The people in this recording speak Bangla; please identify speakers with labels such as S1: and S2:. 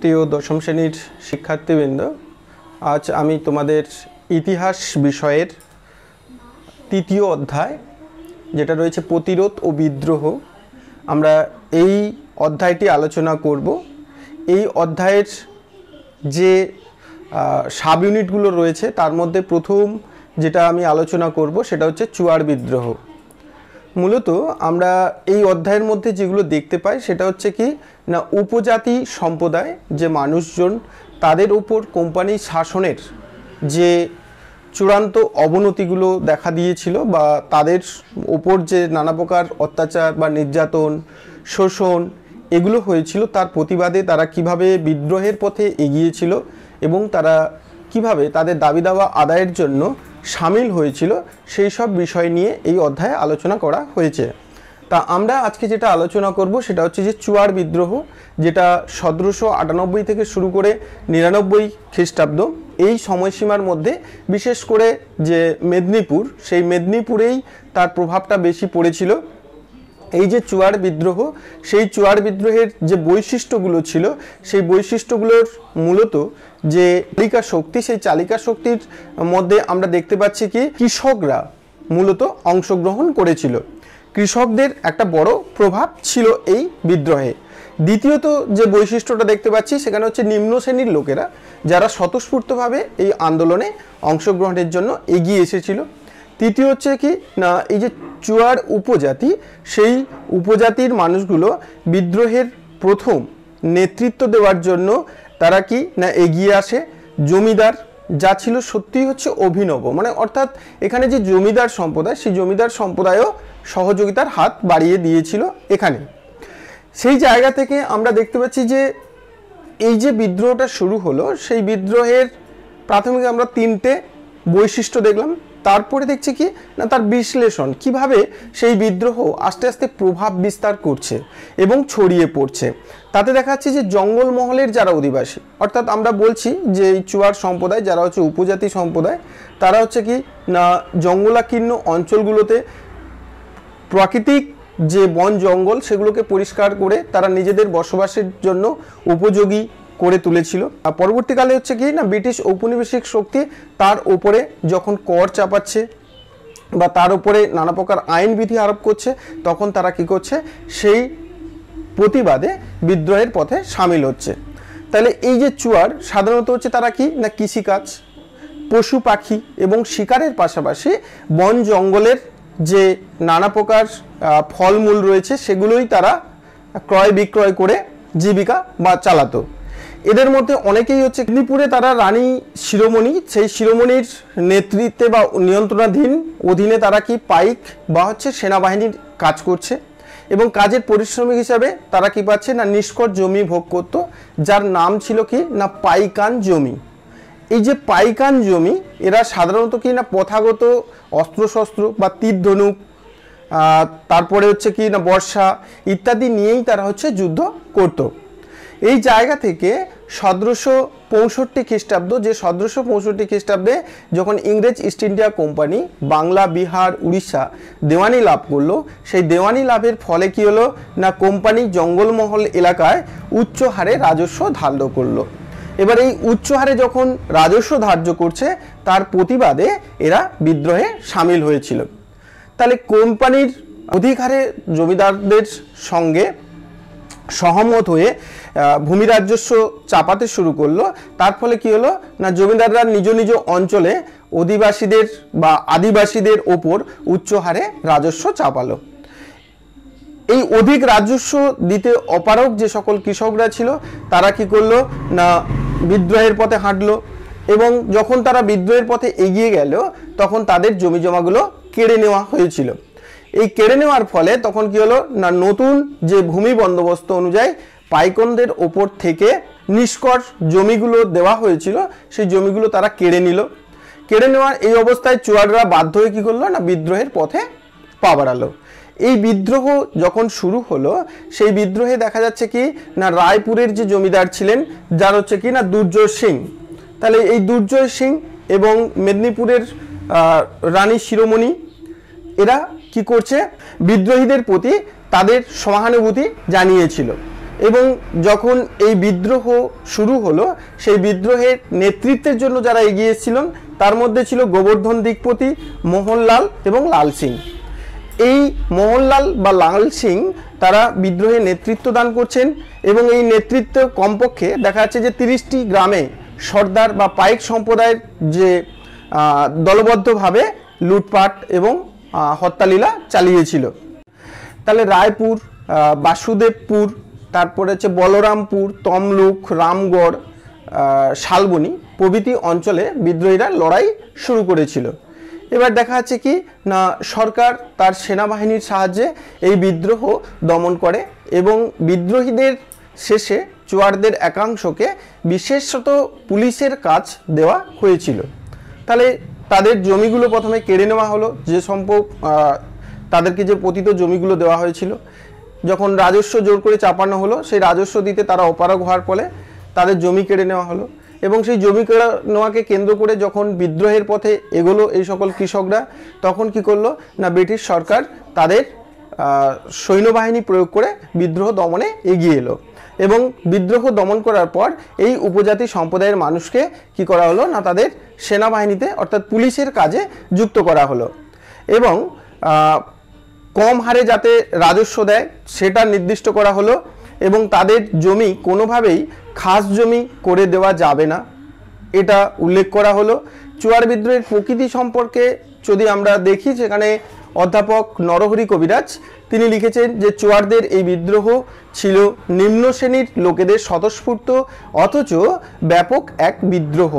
S1: প্রিয় দশম শ্রেণীর শিক্ষার্থীবৃন্দ, আজ আমি তোমাদের ইতিহাস বিষয়ের তৃতীয় অধ্যায় যেটা রয়েছে প্রতিরোধ ও বিদ্রোহ, আমরা এই অধ্যায়টি আলোচনা করব। এই অধ্যায়ের যে সাব ইউনিটগুলো রয়েছে তার মধ্যে প্রথম যেটা আমি আলোচনা করব সেটা হচ্ছে চুয়াড় বিদ্রোহ। মূলত আমরা এই অধ্যায়ের মধ্যে যেগুলো দেখতে পাই সেটা হচ্ছে কি না, উপজাতি সম্প্রদায় যে মানুষজন তাদের উপর কোম্পানি শাসনের যে চূড়ান্ত অবনতিগুলো দেখা দিয়েছিল বা তাদের ওপর যে নানা প্রকার অত্যাচার বা নির্যাতন শোষণ এগুলো হয়েছিল, তার প্রতিবাদে তারা কিভাবে বিদ্রোহের পথে এগিয়েছিল এবং তারা কিভাবে তাদের দাবি দাওয়া আদায়ের জন্য সামিল হয়েছিল, সেই সব বিষয় নিয়ে এই অধ্যায়ে আলোচনা করা হয়েছে। তা আমরা আজকে যেটা আলোচনা করব সেটা হচ্ছে যে চুয়াড় বিদ্রোহ, যেটা 1798 থেকে শুরু করে 99 খ্রিস্টাব্দ এই সময়সীমার মধ্যে, বিশেষ করে যে মেদিনীপুর, সেই মেদিনীপুরেই তার প্রভাবটা বেশি পড়েছিল। এই যে চুয়াড় বিদ্রোহ, সেই চুয়াড় বিদ্রোহের যে বৈশিষ্ট্যগুলো ছিল সেই বৈশিষ্ট্যগুলোর মূলত যে চালিকা শক্তি, সেই চালিকা শক্তির মধ্যে আমরা দেখতে পাচ্ছি কি কৃষকরা মূলত অংশগ্রহণ করেছিল। কৃষকদের একটা বড় প্রভাব ছিল এই বিদ্রোহে। দ্বিতীয়ত যে বৈশিষ্ট্যটা দেখতে পাচ্ছি সেখানে হচ্ছে নিম্ন শ্রেণীর লোকেরা যারা স্বতঃস্ফূর্তভাবে এই আন্দোলনে অংশগ্রহণের জন্য এগিয়ে এসেছিল। তৃতীয় হচ্ছে কি না, এই যে চুয়াড় উপজাতি, সেই উপজাতির মানুষগুলো বিদ্রোহের প্রথম নেতৃত্ব দেওয়ার জন্য তারা কি না এগিয়ে আসে। জমিদার যা ছিল সত্যিই হচ্ছে অভিনব, মানে অর্থাৎ এখানে যে জমিদার সম্প্রদায়, সেই জমিদার সম্প্রদায়ও সহযোগিতার হাত বাড়িয়ে দিয়েছিল এখানে। সেই জায়গা থেকে আমরা দেখতে পাচ্ছি যে এই যে বিদ্রোহটা শুরু হলো, সেই বিদ্রোহের প্রাথমিক আমরা তিনটে বৈশিষ্ট্য দেখলাম। তারপরে দেখছি কি না, তার বিশ্লেষণ, কিভাবে সেই বিদ্রোহ আস্তে আস্তে প্রভাব বিস্তার করছে এবং ছড়িয়ে পড়ছে। তাতে দেখা যাচ্ছে যে জঙ্গলমহলের যারা অধিবাসী, অর্থাৎ আমরা বলছি যে এই চুয়াড় সম্প্রদায় যারা হচ্ছে উপজাতি সম্প্রদায়, তারা হচ্ছে কি না জঙ্গলাকীর্ণ অঞ্চলগুলোতে প্রাকৃতিক যে বন জঙ্গল সেগুলোকে পরিষ্কার করে তারা নিজেদের বসবাসের জন্য উপযোগী করে তুলেছিল। আর পরবর্তীকালে হচ্ছে কি না, ব্রিটিশ ঔপনিবেশিক শক্তি তার উপরে যখন কর চাপাচ্ছে বা তার উপরে নানা প্রকার আইন বিধি আরোপ করছে, তখন তারা কি করছে, সেই প্রতিবাদে বিদ্রোহের পথে সামিল হচ্ছে। তাহলে এই যে চুয়াড় সাধারণত হচ্ছে তারা কি না কৃষিকাজ, পশু পাখি এবং শিকারের পাশাপাশি বন জঙ্গলের যে নানা প্রকার ফলমূল রয়েছে সেগুলোই তারা ক্রয় বিক্রয় করে জীবিকা বা চালাতো। এদের মধ্যে অনেকেই হচ্ছে মেদিনীপুরে তারা রানী শিরোমণি, সেই শিরোমণির নেতৃত্বে বা নিয়ন্ত্রণাধীন অধীনে তারা কি পাইক বা হচ্ছে সেনাবাহিনীর কাজ করছে এবং কাজের পরিশ্রমিক হিসাবে তারা কি পাচ্ছে না নিষ্কর জমি ভোগ করত, যার নাম ছিল কি না পাইকান জমি। এই যে পাইকান জমি, এরা সাধারণত কি না প্রথাগত অস্ত্রশস্ত্র বা তীর ধনুক, তারপরে হচ্ছে কি না বর্ষা ইত্যাদি নিয়েই তারা হচ্ছে যুদ্ধ করত। এই জায়গা থেকে 1765 খ্রিস্টাব্দ, যে 1765 খ্রিস্টাব্দে যখন ইংরেজ east India company Bangla, Bihar, Orissa দেওয়ানি লাভ করলো, সেই দেওয়ানি লাভের ফলে কি হলো না, কোম্পানি জঙ্গলমহল এলাকায় উচ্চ হারে রাজস্ব ধার্য করলো। এবার এই উচ্চ হারে যখন রাজস্ব ধার্য করছে, তার প্রতিবাদে এরা বিদ্রোহে সামিল হয়েছিল। তাহলে কোম্পানির অধিক হারে জমিদারদের সঙ্গে সহমত হয়ে ভূমি রাজস্ব চাপাতে শুরু করলো। তার ফলে কি হলো না, জমিদাররা নিজ নিজ অঞ্চলে অধিবাসীদের বা আদিবাসীদের ওপর উচ্চ হারে রাজস্ব চাপালো। এই অধিক রাজস্ব দিতে অপারগ যে সকল কৃষকরা ছিল, তারা কি করলো না বিদ্রোহের পথে হাঁটলো এবং যখন তারা বিদ্রোহের পথে এগিয়ে গেল, তখন তাদের জমি জমাগুলো কেড়ে নেওয়া হয়েছিল। এই কেড়ে নেওয়ার ফলে তখন কি হলো না, নতুন যে ভূমি বন্দোবস্ত অনুযায়ী পাইকনদের ওপর থেকে নিষ্কর জমিগুলো দেওয়া হয়েছিল, সেই জমিগুলো তারা কেড়ে নিল। কেড়ে নেওয়ার এই অবস্থায় চুয়াড়রা বাধ্য হয়ে কী করলো না বিদ্রোহের পথে পা বাড়ালো। এই বিদ্রোহ যখন শুরু হলো, সেই বিদ্রোহে দেখা যাচ্ছে কি না রায়পুরের যে জমিদার ছিলেন, যার হচ্ছে কি না দুর্জয় সিং, তাহলে এই দুর্জয় সিং এবং মেদিনীপুরের রানী শিরোমণি এরা কি করছে, বিদ্রোহীদের প্রতি তাদের সহানুভূতি জানিয়েছিল এবং যখন এই বিদ্রোহ শুরু হলো, সেই বিদ্রোহের নেতৃত্বের জন্য যারা এগিয়ে এসেছিলেন তার মধ্যে ছিল গোবর্ধন দিকপতি, মোহনলাল এবং লাল সিং। এই মোহনলাল বা লাল সিং তারা বিদ্রোহে নেতৃত্ব দান করছেন এবং এই নেতৃত্ব কমপক্ষে দেখা যাচ্ছে যে 30টি গ্রামে সর্দার বা পাইক সম্প্রদায়ের যে দলবদ্ধভাবে লুটপাট এবং হত্যালীলা চালিয়েছিল। তাহলে রায়পুর, বাসুদেবপুর, তারপরে হচ্ছে বলরামপুর, তমলুক, রামগড়, শালবনী প্রভৃতি অঞ্চলে বিদ্রোহীরা লড়াই শুরু করেছিল। এবার দেখা যাচ্ছে কি না, সরকার তার সেনাবাহিনীর সাহায্যে এই বিদ্রোহ দমন করে এবং বিদ্রোহীদের শেষে চুয়ারদের একাংশকে বিশেষত পুলিশের কাজ দেওয়া হয়েছিল। তাহলে তাদের জমিগুলো প্রথমে কেড়ে নেওয়া হলো, যে তাদেরকে যে পতিত জমিগুলো দেওয়া হয়েছিল, যখন রাজস্ব জোর করে চাপানো হলো, সেই রাজস্ব দিতে তারা অপারগ হওয়ার ফলে তাদের জমি কেড়ে নেওয়া হলো। এবং সেই জমি কেড়ে নেওয়াকে কেন্দ্র করে যখন বিদ্রোহের পথে এগোলো এই সকল কৃষকরা, তখন কি করলো না, ব্রিটিশ সরকার তাদের সৈন্যবাহিনী প্রয়োগ করে বিদ্রোহ দমনে এগিয়ে এলো এবং বিদ্রোহ দমন করার পর এই উপজাতি সম্প্রদায়ের মানুষকে কি করা হলো না, তাদের সেনাবাহিনীতে অর্থাৎ পুলিশের কাজে যুক্ত করা হলো এবং কম হারে যাতে রাজস্ব দেয় সেটা নির্দিষ্ট করা হলো এবং তাদের জমি কোনোভাবেই খাস জমি করে দেওয়া যাবে না, এটা উল্লেখ করা হলো। চুয়ার বিদ্রোহের প্রকৃতি সম্পর্কে যদি আমরা দেখি, সেখানে অধ্যাপক নরহরি কবিরাজ তিনি লিখেছেন যে চুয়ারদের এই বিদ্রোহ ছিল নিম্ন শ্রেণীর লোকেদের স্বতঃস্ফূর্ত অথচ ব্যাপক এক বিদ্রোহ।